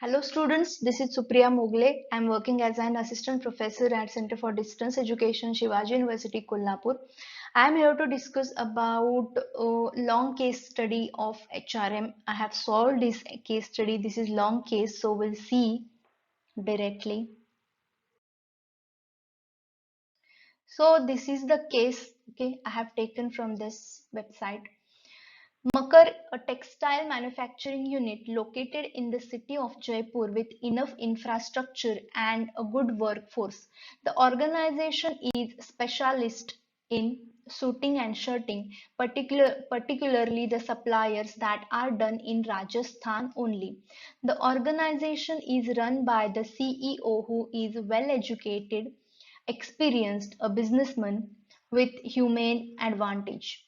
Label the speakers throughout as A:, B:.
A: Hello students, this is Supriya Mogle. I am working as an assistant professor at Center for Distance Education, Shivaji University, Kolhapur. I am here to discuss about a long case study of HRM. I have solved this case study. This is long case, so we'll see directly. So this is the case, okay, I have taken from this website. Makar, a textile manufacturing unit located in the city of Jaipur with enough infrastructure and a good workforce. The organization is specialist in suiting and shirting, particularly the suppliers that are done in Rajasthan only. The organization is run by the CEO who is well educated, experienced, a businessman with humane approach.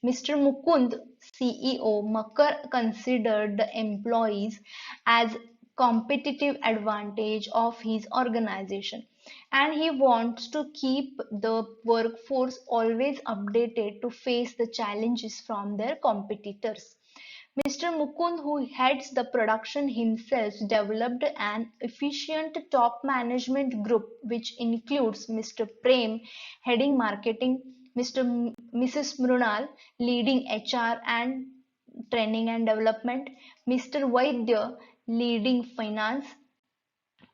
A: Mr. Mukund, CEO, Makar considered the employees as competitive advantage of his organization, and he wants to keep the workforce always updated to face the challenges from their competitors. Mr. Mukund, who heads the production himself, developed an efficient top management group which includes Mr. Prem heading marketing, Mrs. Mrunal leading HR and training and development, Mr. Vaidya leading finance.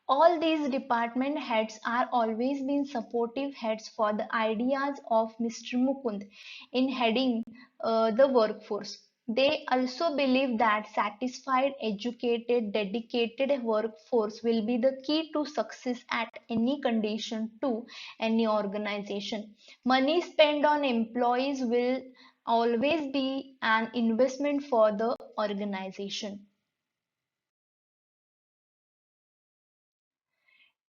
A: All these department heads are always been supportive heads for the ideas of Mr. Mukund in heading the workforce. They also believe that satisfied, educated, dedicated workforce will be the key to success at any condition to any organization. Money spent on employees will always be an investment for the organization.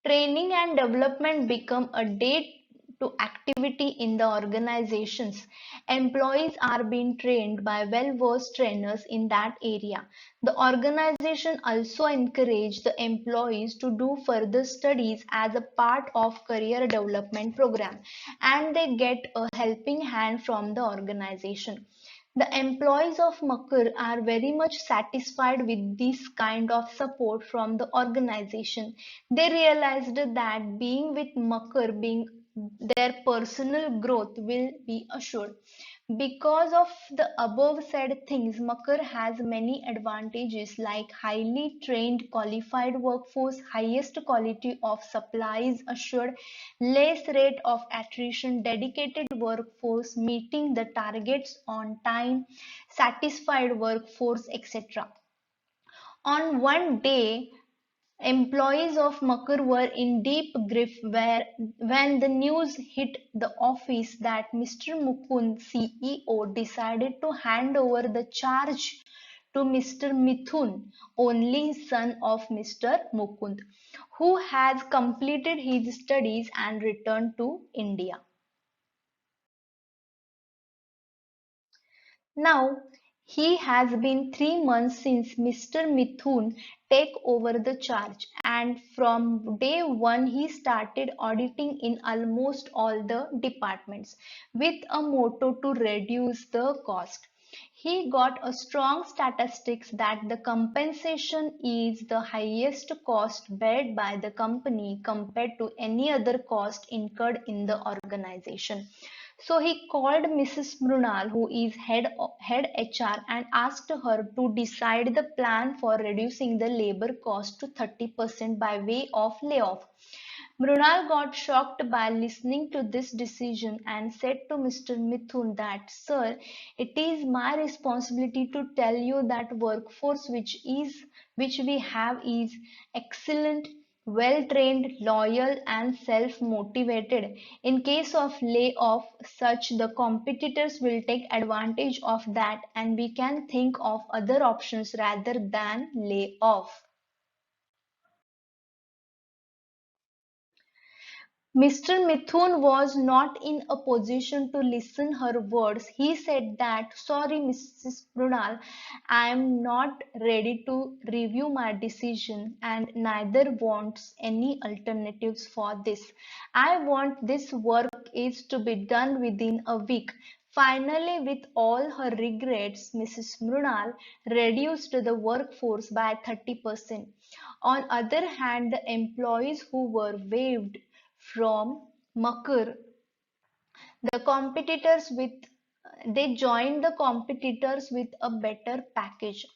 A: Training and development become a day-to activity in the organizations. Employees are being trained by well-versed trainers in that area. The organization also encourage the employees to do further studies as a part of career development program, and they get a helping hand from the organization. The employees of Makar are very much satisfied with this kind of support from the organization. They realized that being with Makar, being their personal growth will be assured. Because of the above said things, Makar has many advantages like highly trained qualified workforce, highest quality of supplies assured, less rate of attrition, dedicated workforce, meeting the targets on time, satisfied workforce, etc. On one day, employees of Makar were in deep grief when the news hit the office that Mr. Mukund, CEO, decided to hand over the charge to Mr. Mithun, only son of Mr. Mukund, who has completed his studies and returned to India. Now, he has been 3 months since Mr. Mithun take over the charge, and from day one he started auditing in almost all the departments with a motto to reduce the cost. He got a strong statistics that the compensation is the highest cost bear by the company compared to any other cost incurred in the organization. So he called Mrs. Mrunal, who is head HR, and asked her to decide the plan for reducing the labor cost to 30% by way of layoff. Mrunal got shocked by listening to this decision and said to Mr. Mithun that, Sir, it is my responsibility to tell you that workforce which we have is excellent, well trained, loyal and self motivated. In case of layoff such, the competitors will take advantage of that and we can think of other options rather than lay off. Mr. Mithun was not in a position to listen her words. He said that, sorry Mrs. Brunal, I am not ready to review my decision and neither wants any alternatives for this. I want this work is to be done within a week. Finally, with all her regrets, Mrs. Mrunal reduced the workforce by 30%. On other hand, the employees who were waived from Makar, the competitors with they joined the competitors with a better package.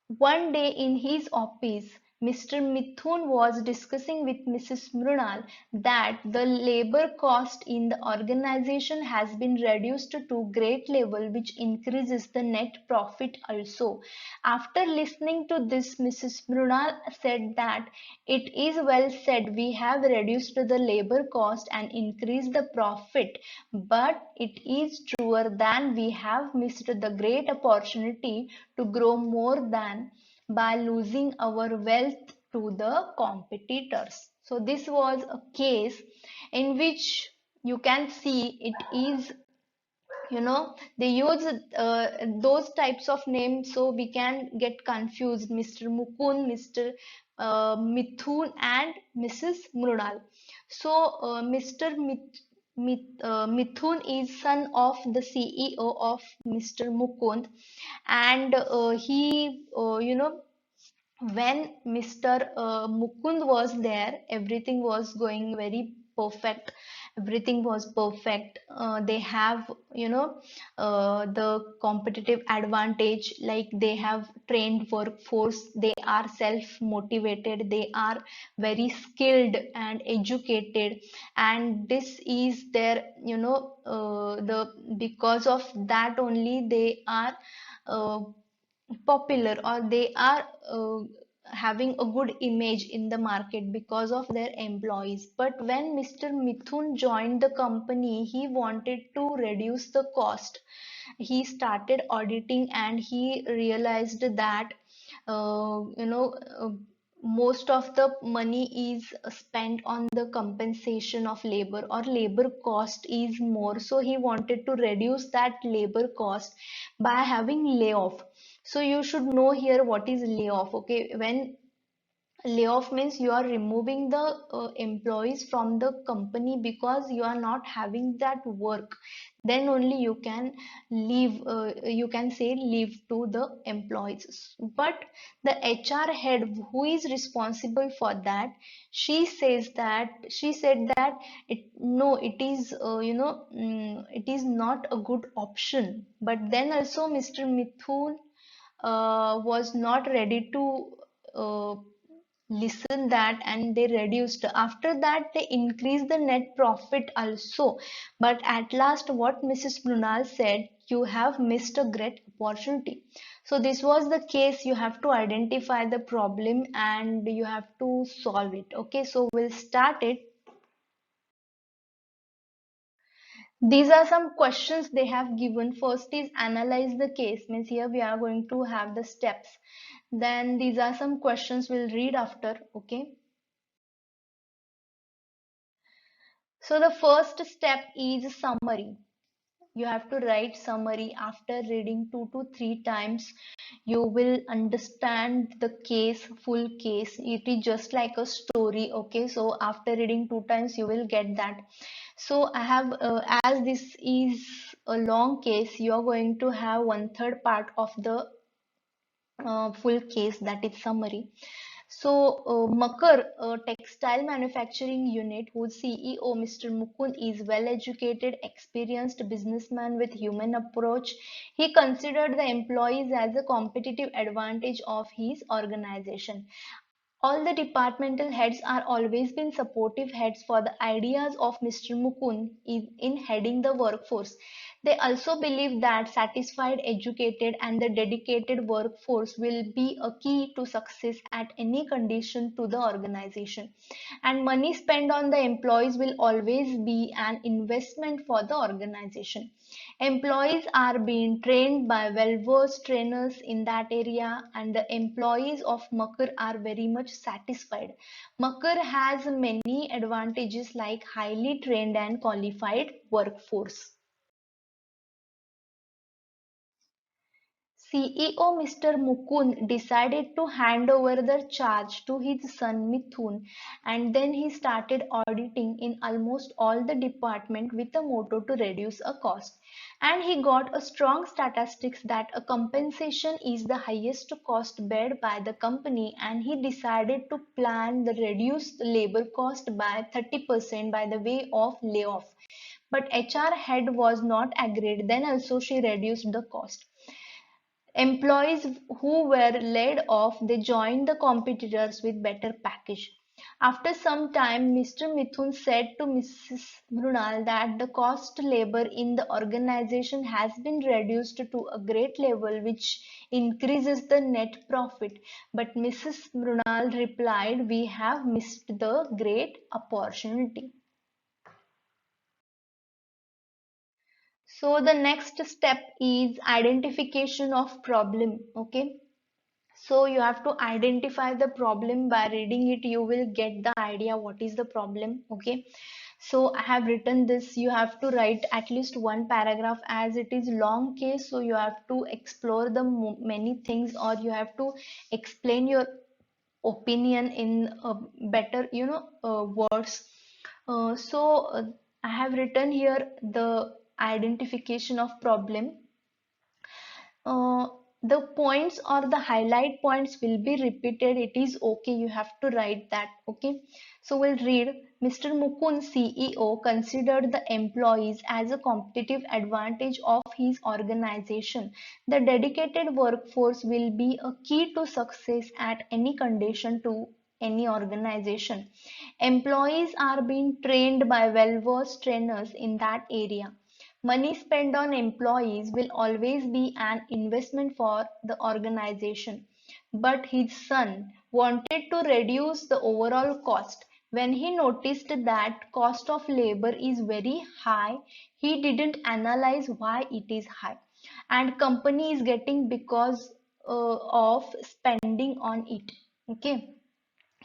A: One day in his office, Mr. Mithun was discussing with Mrs. Mrunal that the labor cost in the organization has been reduced to great level, which increases the net profit also. After listening to this, Mrs. Mrunal said that it is well said we have reduced the labor cost and increased the profit, but it is truer than we have missed the great opportunity to grow more than by losing our wealth to the competitors. So this was a case in which you can see it is, they use those types of names so we can get confused. Mr. Mukund, Mr. Mithun and Mrs. Mrunal. So Mr. Mithun is son of the CEO of Mr. Mukund, and he when Mr. Mukund was there, everything was going very perfect. Everything was perfect. They have, the competitive advantage, like they have trained workforce, they are self-motivated, they are very skilled and educated, and this is their, the because of that only they are uh, popular, or they are having a good image in the market because of their employees. But when Mr. Mithun joined the company, he wanted to reduce the cost. He started auditing and he realized that uh, you know uh, most of the money is spent on the compensation of labor, or labor cost is more, so he wanted to reduce that labor cost by having layoff. So you should know here what is layoff. Okay, when layoff means you are removing the employees from the company because you are not having that work, then only you can leave, you can say leave to the employees. But the HR head who is responsible for that, she said that it is, it is not a good option. But then also Mr. Mithun was not ready to uh, listen that, and they reduced. After that they increased the net profit also. But at last what Mrs. Brunal said, you have missed a great opportunity. So this was the case. You have to identify the problem and you have to solve it. Okay, so we'll start it. These are some questions they have given. First is analyze the case, means here we are going to have the steps. Then these are some questions we'll read after. Okay, so the first step is summary. You have to write summary. After reading 2 to 3 times, you will understand the case, full case. It is just like a story. Okay, so after reading 2 times, you will get that. So I have, as this is a long case, you are going to have 1/3 part of the full case, that is summary. So, Makar Textile Manufacturing Unit, whose CEO Mr. Mukund is well-educated, experienced businessman with human approach. He considered the employees as a competitive advantage of his organization. All the departmental heads are always been supportive heads for the ideas of Mr. Mukund in heading the workforce. They also believe that satisfied, educated and the dedicated workforce will be a key to success at any condition to the organization. And money spent on the employees will always be an investment for the organization. Employees are being trained by well-versed trainers in that area, and the employees of Makar are very much satisfied. Makar has many advantages like highly trained and qualified workforce. CEO Mr. Mukund decided to hand over the charge to his son Mithun, and then he started auditing in almost all the department with a motto to reduce a cost. And he got a strong statistics that a compensation is the highest cost bear by the company, and he decided to plan the reduced labor cost by 30% by the way of layoff. But HR head was not agreed. Then also she reduced the cost. Employees who were laid off, they joined the competitors with better package. After some time, Mr. Mithun said to Mrs. Brunal that the cost labor in the organization has been reduced to a great level which increases the net profit. But Mrs. Brunal replied, "We have missed the great opportunity." So the next step is identification of problem. Okay. So you have to identify the problem. By reading it, you will get the idea what is the problem. Okay. So I have written this. You have to write at least one paragraph as it is long case. So you have to explore the many things, or you have to explain your opinion in better, words. So I have written here the identification of problem. uh, the points or the highlight points will be repeated. It is okay, you have to write that. Okay, so we'll read. Mr. Mukund, CEO, considered the employees as a competitive advantage of his organization. The dedicated workforce will be a key to success at any condition to any organization. Employees are being trained by well-versed trainers in that area. Money spent on employees will always be an investment for the organization. But his son wanted to reduce the overall cost. When he noticed that cost of labor is very high, he didn't analyze why it is high. And company is getting because of spending on it. Okay.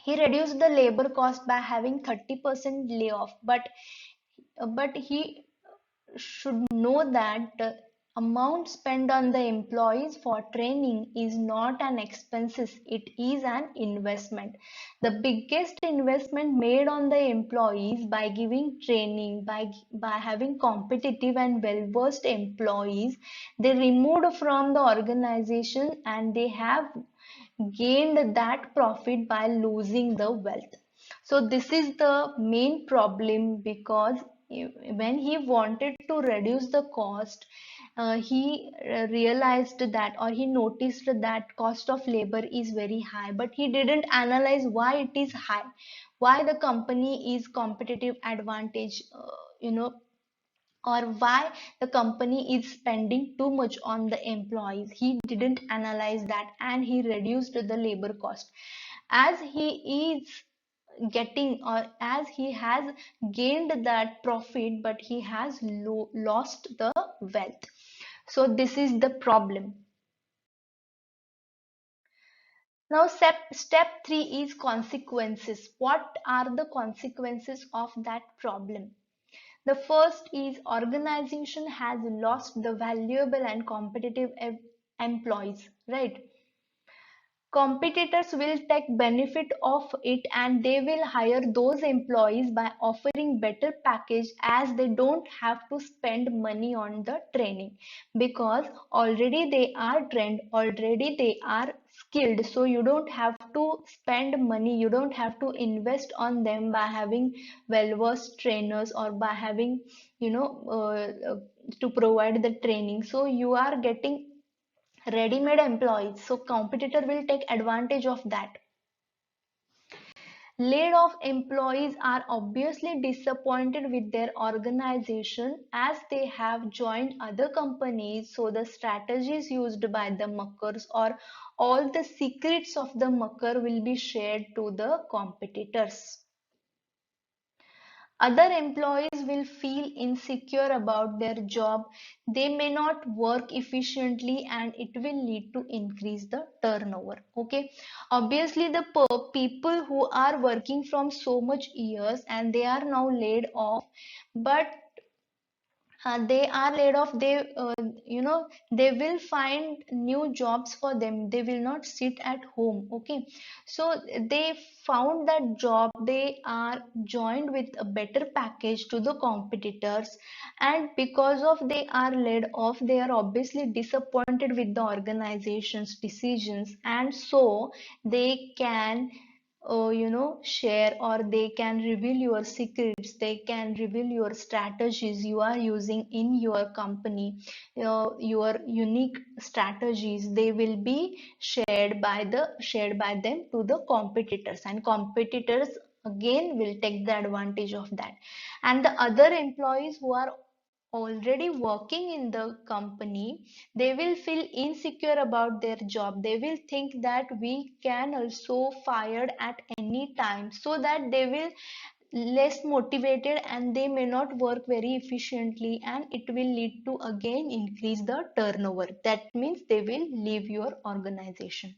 A: He reduced the labor cost by having 30% layoff, but he should know that the amount spent on the employees for training is not an expenses, it is an investment. The biggest investment made on the employees by giving training, by having competitive and well versed employees, they removed from the organization, and they have gained that profit by losing the wealth. So this is the main problem, because when he wanted to reduce the cost, he realized that, or he noticed that cost of labor is very high, but he didn't analyze why it is high, why the company is competitive advantage, or why the company is spending too much on the employees. He didn't analyze that, and he reduced the labor cost. As he is getting, or as he has gained that profit, but he has lost the wealth. So this is the problem. Now step 3 is consequences. What are the consequences of that problem? The first is organization has lost the valuable and competitive employees, right? Competitors will take benefit of it, and they will hire those employees by offering better package, as they don't have to spend money on the training, because already they are trained, already they are skilled. So you don't have to spend money, you don't have to invest on them by having well-versed trainers, or by having, to provide the training. So you are getting ready-made employees, so competitor will take advantage of that. Laid off employees are obviously disappointed with their organization, as they have joined other companies, so the strategies used by the muckers, or all the secrets of the mucker, will be shared to the competitors. Other employees will feel insecure about their job. They may not work efficiently, and it will lead to increase the turnover. Okay. Obviously, the people who are working from so much years, and they are now laid off, but they are laid off, they will find new jobs for them, they will not sit at home. Okay, so they found that job, they are joined with a better package to the competitors, and because of they are laid off, they are obviously disappointed with the organization's decisions, and so they can share, or they can reveal your secrets, they can reveal your strategies you are using in your company, your unique strategies, they will be shared by them to the competitors, and competitors again will take the advantage of that, and the other employees who are already working in the company, they will feel insecure about their job, they will think that we can also fired at any time, so that they will less motivated and they may not work very efficiently, and it will lead to again increase the turnover, that means they will leave your organization.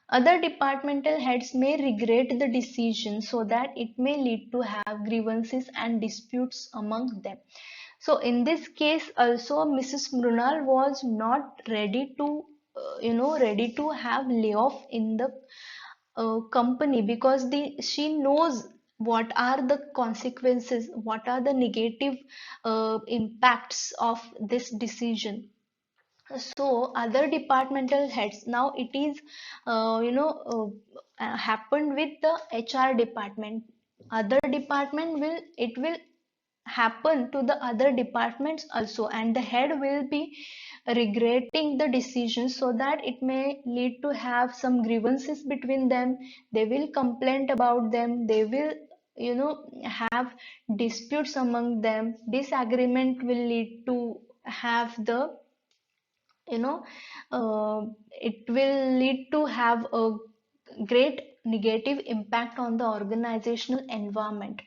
A: Other departmental heads may regret the decision, so that it may lead to have grievances and disputes among them. So in this case also Mrs. Mrunal was not ready to ready to have layoff in the company, because she knows what are the consequences, what are the negative impacts of this decision. So other departmental heads, now it is happened with the HR department, other department will, it will happen to the other departments also, and the head will be regretting the decision, so that it may lead to have some grievances between them, they will complain about them, they will have disputes among them, disagreement will lead to have the you know it will lead to have a great negative impact on the organizational environment.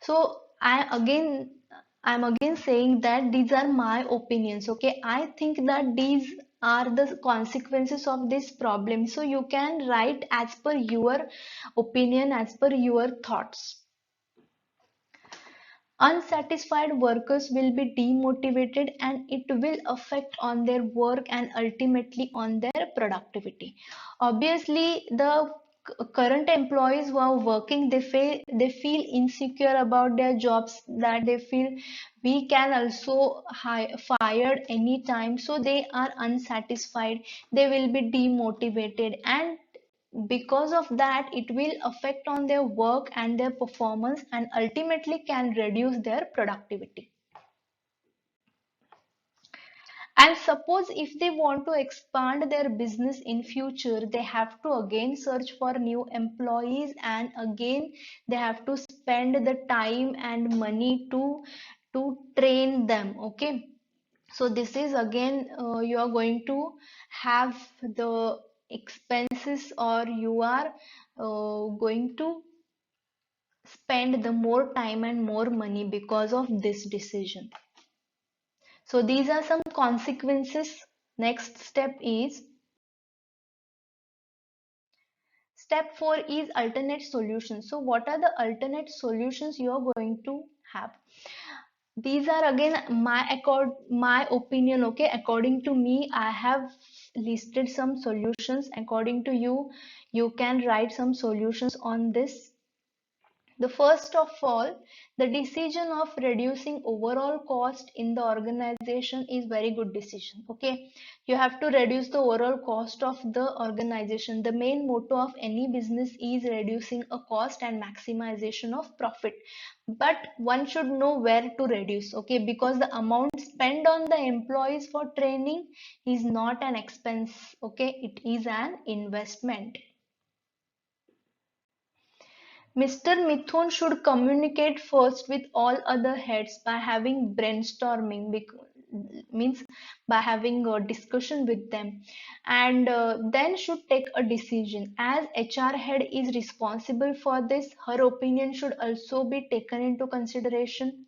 A: So I'm again saying that these are my opinions. Okay, I think that these are the consequences of this problem, so you can write as per your opinion, as per your thoughts. Unsatisfied workers will be demotivated, and it will affect on their work and ultimately on their productivity. Obviously, the current employees who are working, they feel insecure about their jobs, that they feel we can also fired anytime, so they are unsatisfied, they will be demotivated, and because of that it will affect on their work and their performance, and ultimately can reduce their productivity. And suppose if they want to expand their business in future, they have to again search for new employees, and again they have to spend the time and money to train them. Okay, so this is again you are going to have the expenses, or you are going to spend the more time and more money because of this decision. So these are some consequences. Next step is step 4 is alternate solutions. So what are the alternate solutions you are going to have? These are again my opinion. Okay, according to me I have listed some solutions. According to you, you can write some solutions on this. The first of all, the decision of reducing overall cost in the organization is very good decision. Okay, you have to reduce the overall cost of the organization. The main motto of any business is reducing a cost and maximization of profit. But one should know where to reduce. Okay, because the amount spent on the employees for training is not an expense. Okay, it is an investment. Mr. Mithun should communicate first with all other heads by having brainstorming, means by having a discussion with them, and then should take a decision. As HR head is responsible for this, her opinion should also be taken into consideration.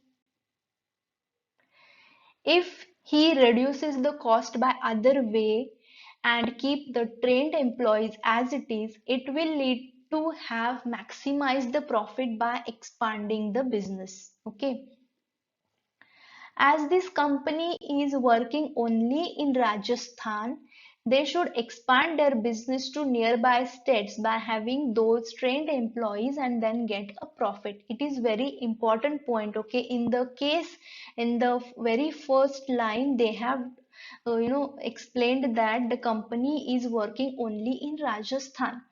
A: If he reduces the cost by other way and keep the trained employees as it is, it will lead to have maximized the profit by expanding the business. Okay. As this company is working only in Rajasthan, they should expand their business to nearby states by having those trained employees and then get a profit. It is very important point. Okay, in the case, in the very first line, they have explained that the company is working only in Rajasthan.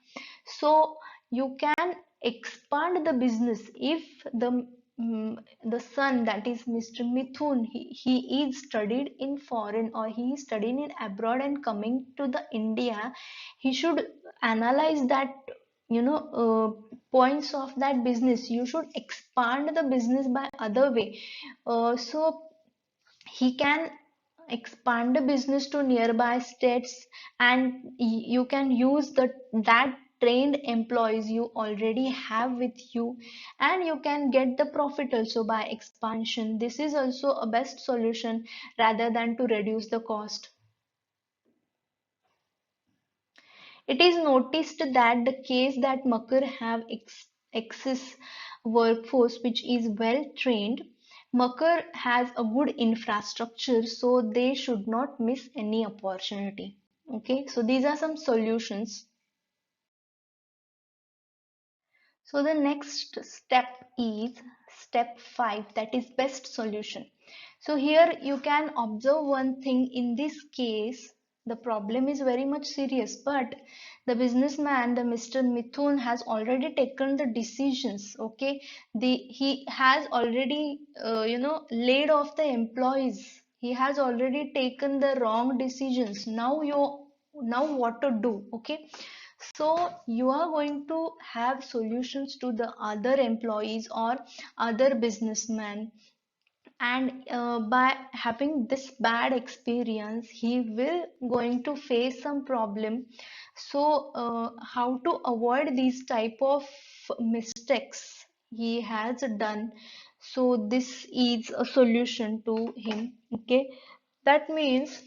A: So you can expand the business if the son, that is Mr. Mithun, he is studied in foreign or he is studied in abroad and coming to the India, he should analyze that points of that business. You should expand the business by other way. So he can expand the business to nearby states, and you can use that trained employees you already have with you, and you can get the profit also by expansion. This is also a best solution rather than to reduce the cost. It is noticed that the case that Makar have excess workforce which is well trained. Makar has a good infrastructure, so they should not miss any opportunity. Okay, so these are some solutions. So the next step is step 5, that is best solution. So here you can observe one thing. In this case, the problem is very much serious, but the businessman, the Mr. Mithun, has already taken the decisions. Okay, he has already laid off the employees. He has already taken the wrong decisions. Now what to do? Okay, so you are going to have solutions to the other employees or other businessmen, and by having this bad experience he will going to face some problem. So how to avoid these type of mistakes he has done? So this is a solution to him. Okay, that means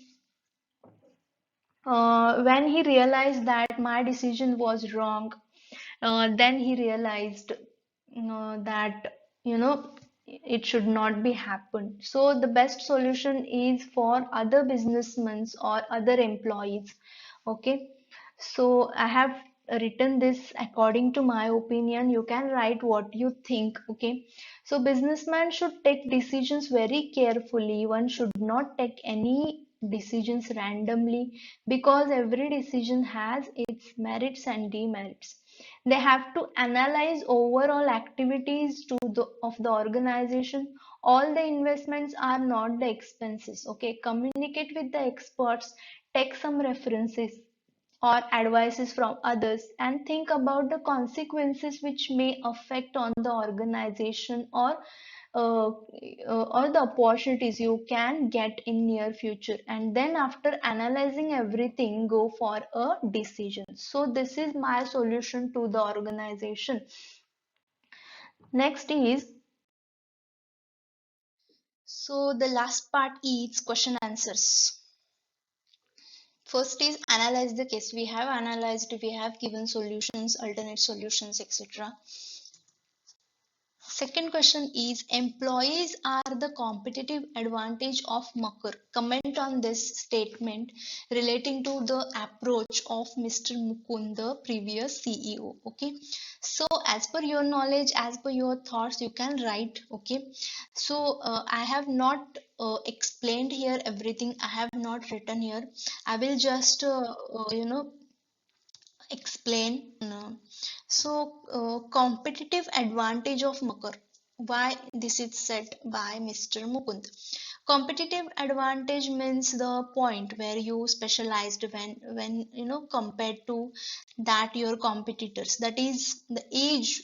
A: when he realized that my decision was wrong, then he realized that it should not be happened. So the best solution is for other businessmen or other employees. Okay, so I have written this according to my opinion. You can write what you think. Okay, so businessman should take decisions very carefully. One should not take any decisions randomly, because every decision has its merits and demerits. They have to analyze overall activities of the organization. All the investments are not the expenses. Okay, communicate with the experts, take some references or advices from others, and think about the consequences which may affect on the organization, or the opportunities you can get in near future, and then after analyzing everything go for a decision. So this is my solution to the organization. Next is, so the last part is question answers. First is analyze the case. We have analyzed, we have given solutions, alternate solutions, etc. Second question is, employees are the competitive advantage of Makar. Comment on this statement relating to the approach of Mr. Mukund, the previous CEO. Okay, so as per your knowledge, as per your thoughts, you can write. Okay, so I have not explained here everything. I have not written here. I will just explain. Competitive advantage of Makar. Why this is said by Mr. Mukund. Competitive advantage means the point where you specialized when compared to that your competitors. That is the edge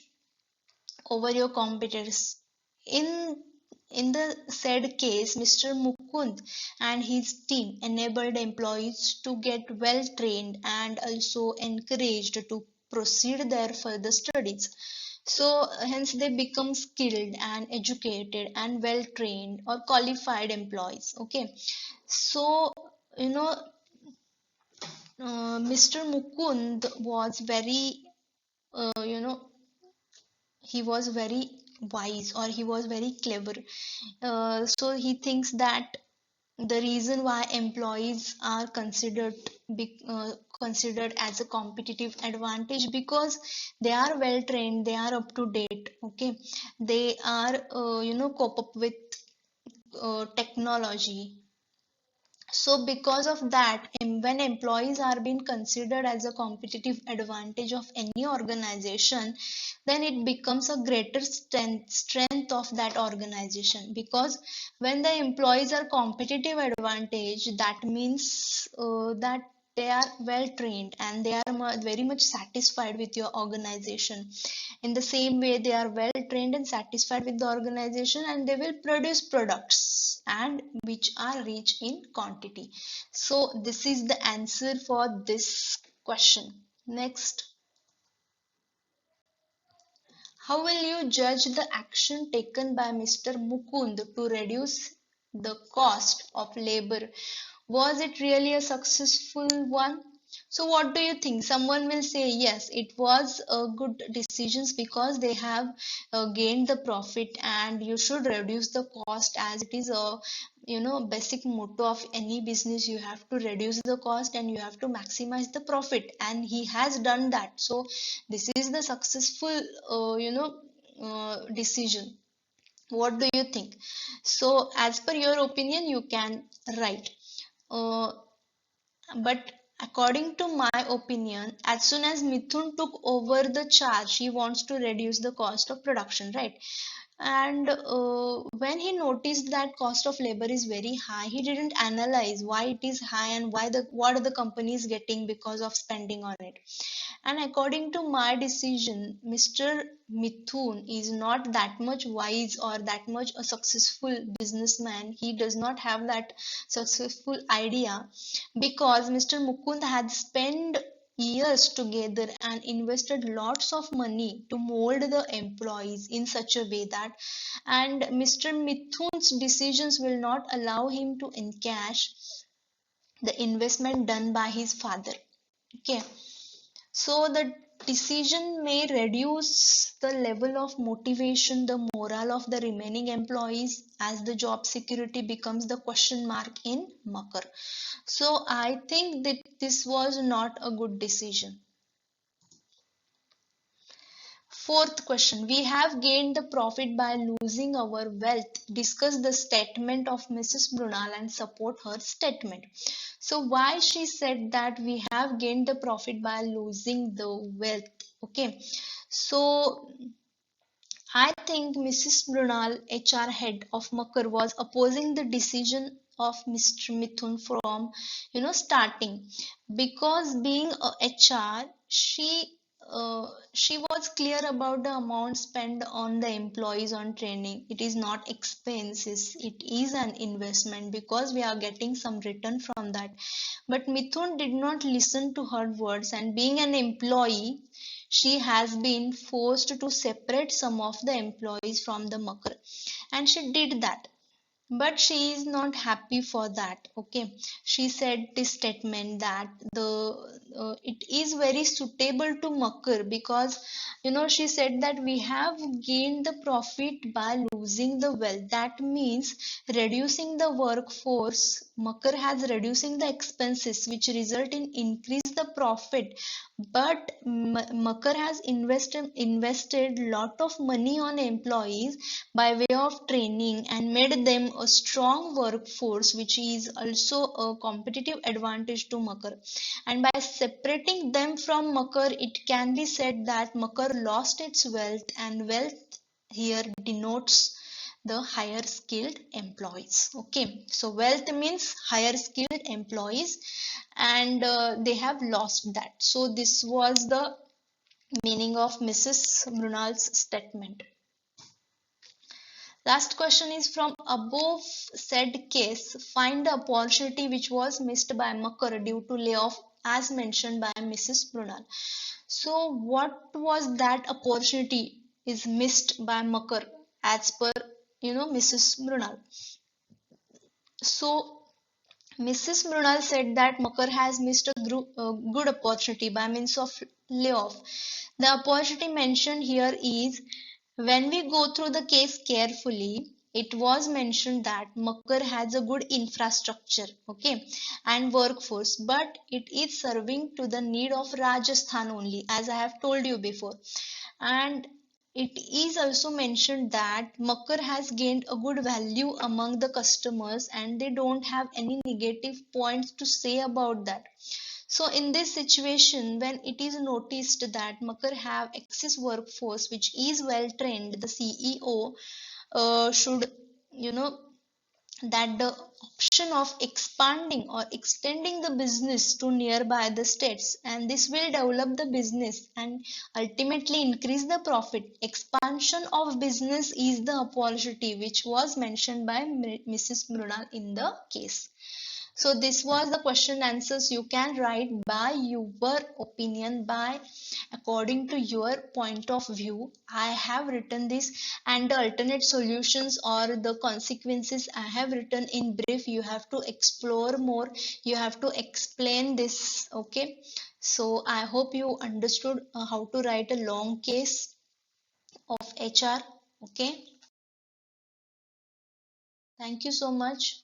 A: over your competitors. In in the said case, Mr. Mukund and his team enabled employees to get well trained and also encouraged to proceed their further studies. So hence they become skilled and educated and well trained or qualified employees. Okay, so you know Mr. Mukund was very uh, you know he was very wise or he was very clever. So he thinks that the reason why employees are considered as a competitive advantage because they are well trained, they are up to date, okay, they are cope up with technology. So because of that, when employees are being considered as a competitive advantage of any organization, then it becomes a greater strength of that organization, because when the employees are competitive advantage, that means that they are well trained and they are very much satisfied with your organization. In the same way, they are well trained and satisfied with the organization, and they will produce products and which are rich in quantity. So this is the answer for this question. Next, how will you judge the action taken by Mr. Mukund to reduce the cost of labor? Was it really a successful one? So what do you think? Someone will say yes, it was a good decisions because they have gained the profit, and you should reduce the cost, as it is a basic motto of any business. You have to reduce the cost and you have to maximize the profit, and he has done that. So this is the successful decision. What do you think? So as per your opinion, you can write. uh, but according to my opinion, as soon as Mithun took over the charge, he wants to reduce the cost of production, right? And when he noticed that cost of labor is very high, he didn't analyze why it is high and what are the companies getting because of spending on it. And according to my decision, Mr. Mithun is not that much wise or that much a successful businessman. He does not have that successful idea, because Mr. Mukund had spent years together and invested lots of money to mold the employees in such a way that, and Mr. Mithun's decisions will not allow him to encash the investment done by his father. Okay, so the decision may reduce the level of motivation, the morale of the remaining employees, as the job security becomes the question mark in Makar. So I think that this was not a good decision. Fourth question, we have gained the profit by losing our wealth. Discuss the statement of Mrs. Brunel and support her statement. So why she said that we have gained the profit by losing the wealth? Okay, so I think Mrs. Brunel, HR head of Makar, was opposing the decision of Mr. Mithun from starting, because being a HR, she was clear about the amount spent on the employees on training. It is not expenses, it is an investment, because we are getting some return from that. But Mithun did not listen to her words, and being an employee, she has been forced to separate some of the employees from the Makar, and she did that, but she is not happy for that. Okay, she said this statement that the it is very suitable to Makar, because she said that we have gained the profit by losing the wealth. That means reducing the workforce. Makar has reducing the expenses, which result in increase the profit, but Makar has invested lot of money on employees by way of training and made them a strong workforce, which is also a competitive advantage to Makar. And by separating them from Makar, it can be said that Makar lost its wealth, and wealth here denotes the higher skilled employees. Okay, so wealth means higher skilled employees, and they have lost that. So this was the meaning of Mrs. Brunel's statement. Last question is, from above said case, find the opportunity which was missed by Makar due to layoff as mentioned by Mrs. Brunel. So what was that opportunity is missed by Makar as per Mrs. Brunel? So Mrs. Mrunal said that Makar has missed a good opportunity by means of layoff. The opportunity mentioned here is When we go through the case carefully, it was mentioned that Makkar has a good infrastructure, okay, and workforce, but it is serving to the need of Rajasthan only, as I have told you before. And it is also mentioned that Makkar has gained a good value among the customers and they don't have any negative points to say about that. So in this situation, when it is noticed that Makar have excess workforce which is well trained, the CEO should, you know, that the option of expanding or extending the business to nearby the states, and this will develop the business and ultimately increase the profit. Expansion of business is the opportunity which was mentioned by Mrs. Mrunal in the case. So this was the question answers. You can write by your opinion, by according to your point of view. I have written this, and the alternate solutions or the consequences I have written in brief. You have to explore more. You have to explain this. Okay. So I hope you understood how to write a long case of HR. Okay. Thank you so much.